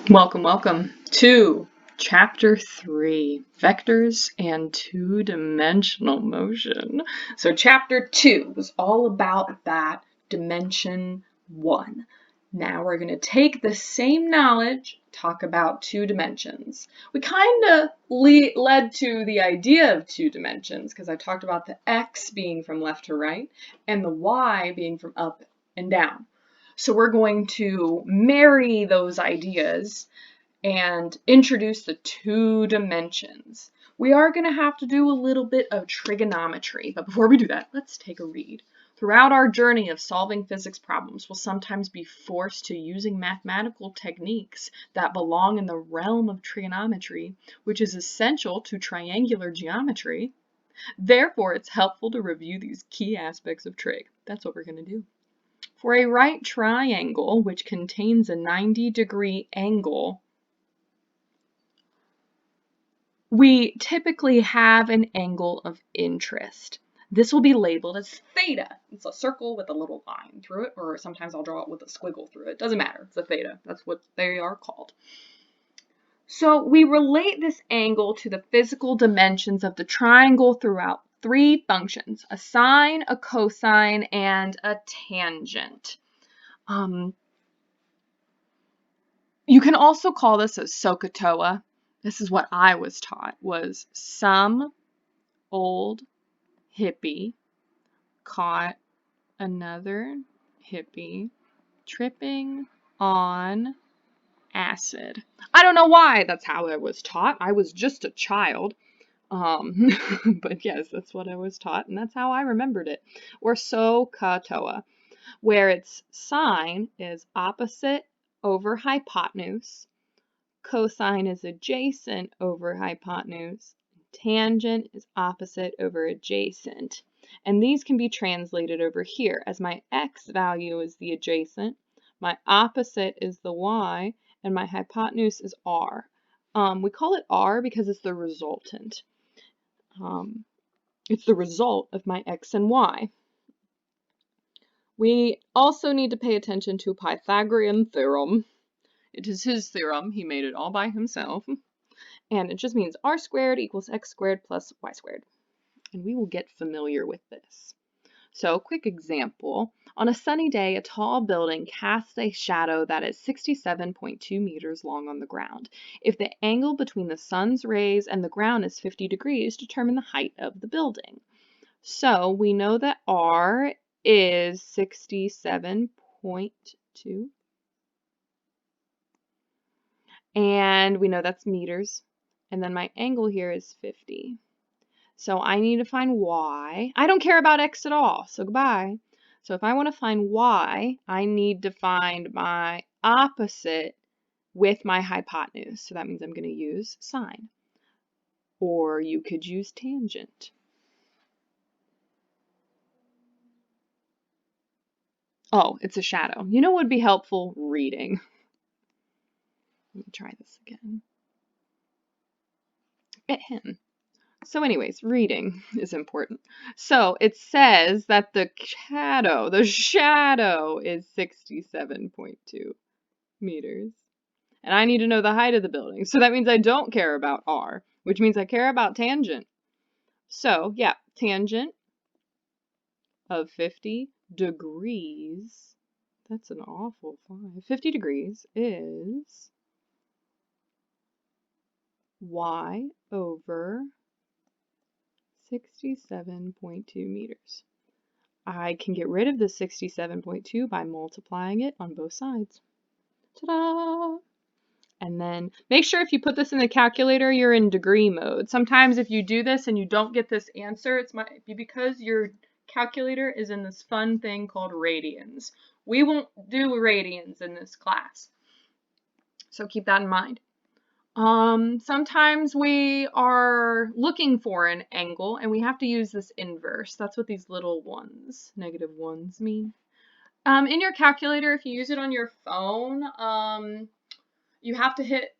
Welcome, welcome to Chapter 3, Vectors and Two-Dimensional Motion. So Chapter 2 was all about that Dimension 1. Now we're going to take the same knowledge, talk about two dimensions. We kind of led to the idea of two dimensions because I talked about the x being from left to right and the y being from up and down. So we're going to marry those ideas and introduce the two dimensions. We are going to have to do a little bit of trigonometry, but before we do that, let's take a read. Throughout our journey of solving physics problems, we'll sometimes be forced to using mathematical techniques that belong in the realm of trigonometry, which is essential to triangular geometry. Therefore, it's helpful to review these key aspects of trig. That's what we're going to do. For a right triangle, which contains a 90-degree angle, we typically have an angle of interest. This will be labeled as theta. It's a circle with a little line through it, or sometimes I'll draw it with a squiggle through it. Doesn't matter. It's a theta. That's what they are called. So we relate this angle to the physical dimensions of the triangle throughout three functions: a sine, a cosine, and a tangent. You can also call this a SOHCAHTOA. This is what I was taught, was some old hippie caught another hippie tripping on acid. I don't know why that's how I was taught. I was just a child. But yes, that's what I was taught, and that's how I remembered it. Or SOHCAHTOA, where its sine is opposite over hypotenuse, cosine is adjacent over hypotenuse, tangent is opposite over adjacent. And these can be translated over here as my x value is the adjacent, my opposite is the y, and my hypotenuse is r. We call it r because it's the resultant. It's the result of my x and y. We also need to pay attention to Pythagorean theorem. It is his theorem. He made it all by himself. And it just means r squared equals x squared plus y squared. And we will get familiar with this. So, quick example. On a sunny day, a tall building casts a shadow that is 67.2 meters long on the ground. If the angle between the sun's rays and the ground is 50 degrees, determine the height of the building. So, we know that r is 67.2. And we know that's meters. And then my angle here is 50. So I need to find y. I don't care about x at all, so goodbye. So if I want to find y, I need to find my opposite with my hypotenuse. So that means I'm going to use sine. Or you could use tangent. Oh, it's a shadow. You know what would be helpful? Reading. Let me try this again. Ahem. So anyways, reading is important. So it says that the shadow is 67.2 meters. And I need to know the height of the building. So that means I don't care about r, which means I care about tangent. So yeah, tangent of 50 degrees, that's an awful 5. 50 degrees is y over 67.2 meters. I can get rid of the 67.2 by multiplying it on both sides. Ta-da! And then make sure if you put this in the calculator, you're in degree mode. Sometimes if you do this and you don't get this answer, it might be because your calculator is in this fun thing called radians. We won't do radians in this class, so keep that in mind. Sometimes we are looking for an angle and we have to use this inverse. That's what these little ones, negative ones, mean. In your calculator, if you use it on your phone, you have to hit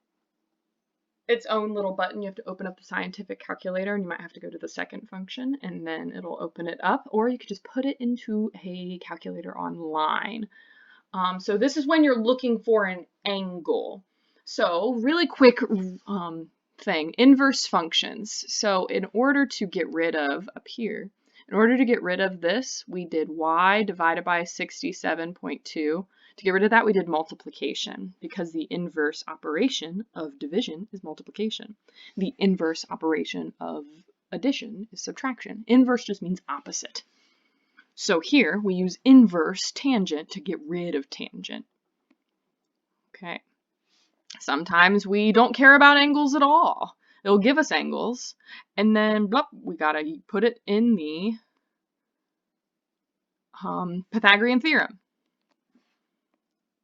its own little button. You have to open up the scientific calculator, and you might have to go to the second function, and then it'll open it up, or you could just put it into a calculator online. So this is when you're looking for an angle. So really quick thing, inverse functions. So in order to get rid of, up here, in order to get rid of this, we did y divided by 67.2. To get rid of that, we did multiplication, because the inverse operation of division is multiplication. The inverse operation of addition is subtraction. Inverse just means opposite. So here we use inverse tangent to get rid of tangent. Okay. Sometimes we don't care about angles at all. It'll give us angles, and then blah, we gotta put it in the Pythagorean theorem.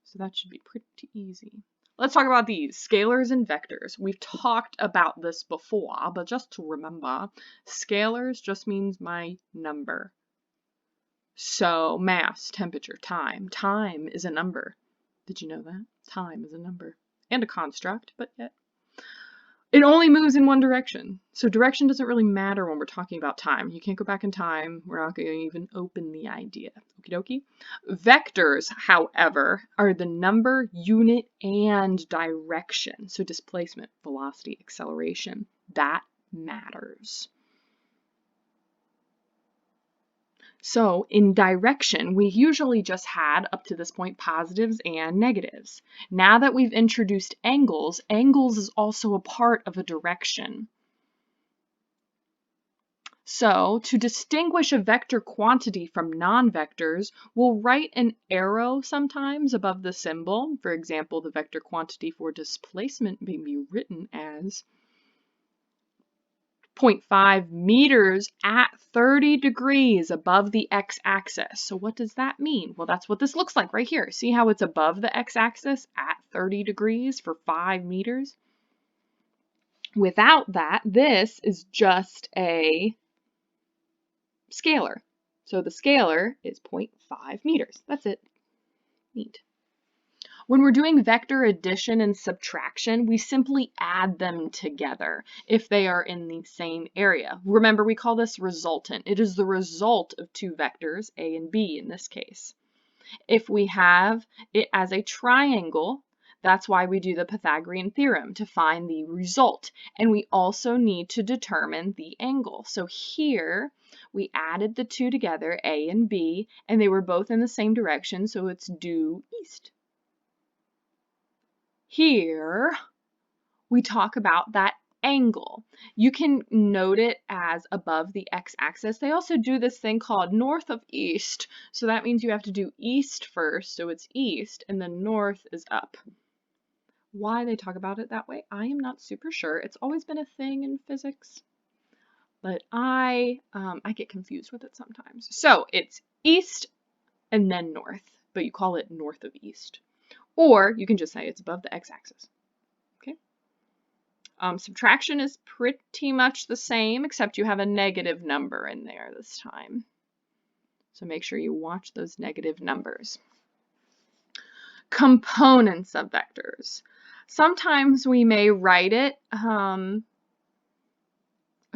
So that should be pretty easy. Let's talk about these, scalars and vectors. We've talked about this before, but just to remember, scalars just means my number. So mass, temperature, time. Time is a number. Did you know that? Time is a number. And a construct, but yet. It only moves in one direction. So direction doesn't really matter when we're talking about time. You can't go back in time. We're not going to even open the idea. Okie dokie. Vectors, however, are the number, unit, and direction. So displacement, velocity, acceleration. That matters. So in direction, we usually just had, up to this point, positives and negatives. Now that we've introduced angles, angles is also a part of a direction. So to distinguish a vector quantity from non-vectors, we'll write an arrow sometimes above the symbol. For example, the vector quantity for displacement may be written as 0.5 meters at 30 degrees above the x-axis. So what does that mean? Well, that's what this looks like right here. See how it's above the x-axis at 30 degrees for 5 meters? Without that, this is just a scalar. So the scalar is 0.5 meters. That's it. Neat. When we're doing vector addition and subtraction, we simply add them together if they are in the same area. Remember, we call this resultant. It is the result of two vectors, A and B in this case. If we have it as a triangle, that's why we do the Pythagorean theorem, to find the result. And we also need to determine the angle. So here, we added the two together, A and B, and they were both in the same direction, so it's due east. Here, we talk about that angle. You can note it as above the x-axis. They also do this thing called north of east. So that means you have to do east first, so it's east, and then north is up. Why they talk about it that way, I am not super sure. It's always been a thing in physics, but I get confused with it sometimes. So it's east and then north, but you call it north of east. Or you can just say it's above the x-axis. Okay. Subtraction is pretty much the same, except you have a negative number in there this time. So make sure you watch those negative numbers. Components of vectors. Sometimes we may write it,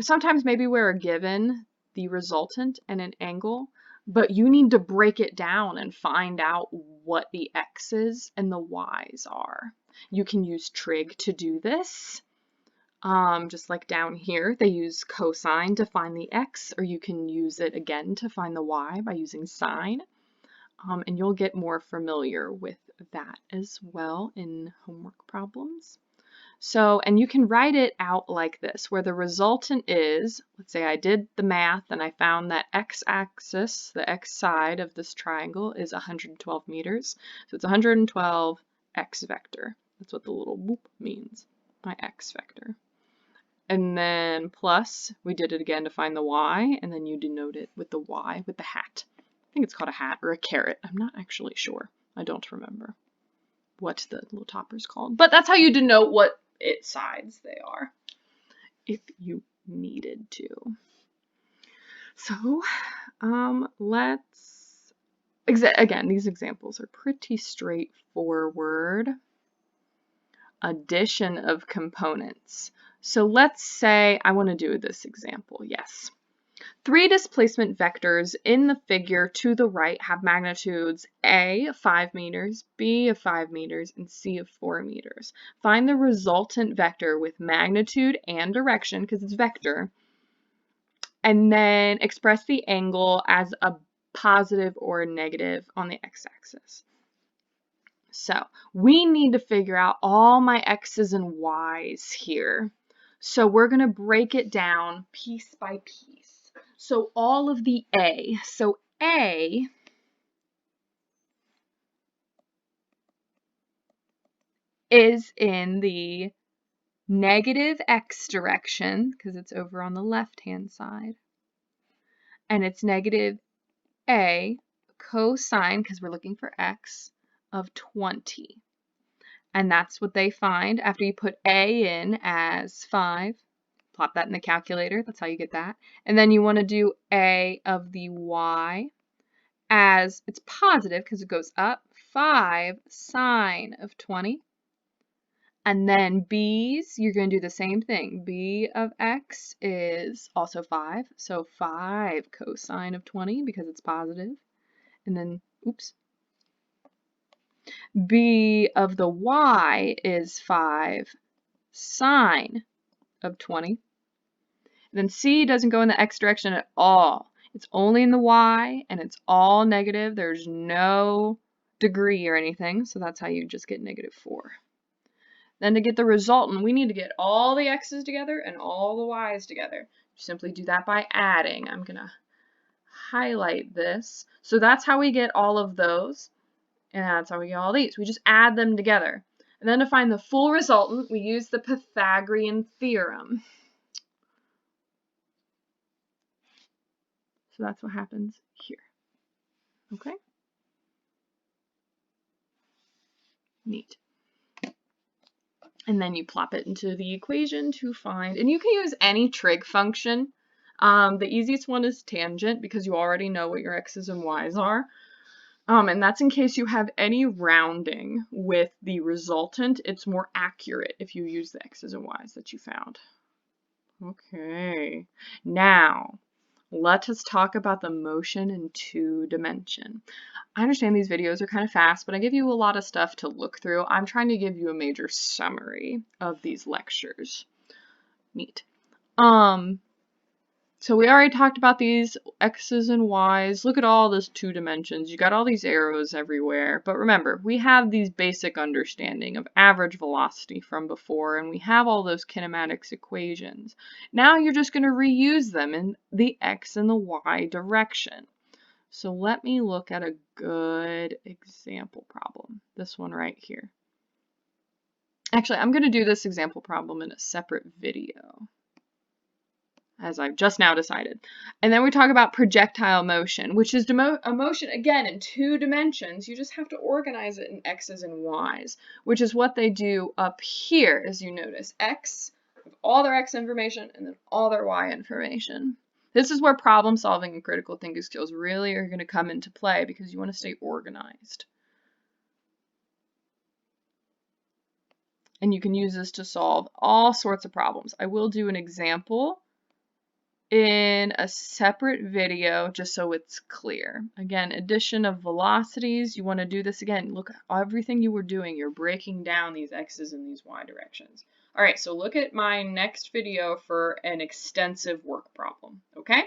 sometimes maybe we're given the resultant and an angle, but you need to break it down and find out what the x's and the y's are. You can use trig to do this. Just like down here, they use cosine to find the x, or you can use it again to find the y by using sine. And you'll get more familiar with that as well in homework problems. So, and you can write it out like this, where the resultant is, let's say I did the math and I found that x-axis, the x side of this triangle, is 112 meters. So it's 112 x vector. That's what the little whoop means, my x vector. And then plus, we did it again to find the y, and then you denote it with the y, with the hat. I think it's called a hat or a caret. I'm not actually sure. I don't remember what the little topper is called. But that's how you denote what its sides they are, if you needed to. So let's, again, these examples are pretty straightforward. Addition of components. So let's say I want to do this example, yes. Three displacement vectors in the figure to the right have magnitudes A of 5 meters, B of 5 meters, and C of 4 meters. Find the resultant vector with magnitude and direction, because it's vector, and then express the angle as a positive or a negative on the x-axis. So we need to figure out all my x's and y's here. So we're going to break it down piece by piece. So all of the A. So A is in the negative x direction, because it's over on the left-hand side. And it's negative A cosine, because we're looking for x, of 20. And that's what they find after you put A in as 5. Plop that in the calculator. That's how you get that. And then you want to do A of the y as it's positive because it goes up, 5 sine of 20. And then B's, you're going to do the same thing. B of x is also 5. So 5 cosine of 20 because it's positive. And then, oops. B of the y is 5 sine of 20. Then C doesn't go in the x direction at all. It's only in the y, and it's all negative. There's no degree or anything, so that's how you just get -4. Then to get the resultant, we need to get all the x's together and all the y's together. You simply do that by adding. I'm going to highlight this. So that's how we get all of those, and that's how we get all these. We just add them together. And then to find the full resultant, we use the Pythagorean theorem. So that's what happens here. Okay? Neat. And then you plop it into the equation to find, and you can use any trig function. The easiest one is tangent because you already know what your x's and y's are. And that's in case you have any rounding with the resultant. It's more accurate if you use the x's and y's that you found. Okay, now let us talk about the motion in 2 dimension. I understand these videos are kind of fast, but I give you a lot of stuff to look through. I'm trying to give you a major summary of these lectures. Neat. So we already talked about these x's and y's. Look at all those 2 dimensions. You got all these arrows everywhere. But remember, we have these basic understanding of average velocity from before, and we have all those kinematics equations. Now you're just going to reuse them in the x and the y direction. So let me look at a good example problem. This one right here. Actually, I'm going to do this example problem in a separate video, as I've just now decided. And then we talk about projectile motion, which is a motion, again, in 2 dimensions. You just have to organize it in x's and y's, which is what they do up here, as you notice. X, all their x information, and then all their y information. This is where problem solving and critical thinking skills really are going to come into play because you want to stay organized. And you can use this to solve all sorts of problems. I will do an example in a separate video just so it's clear. Again, addition of velocities. You want to do this again. Look at everything you were doing. You're breaking down these x's and these y directions. All right, so look at my next video for an extensive work problem, okay?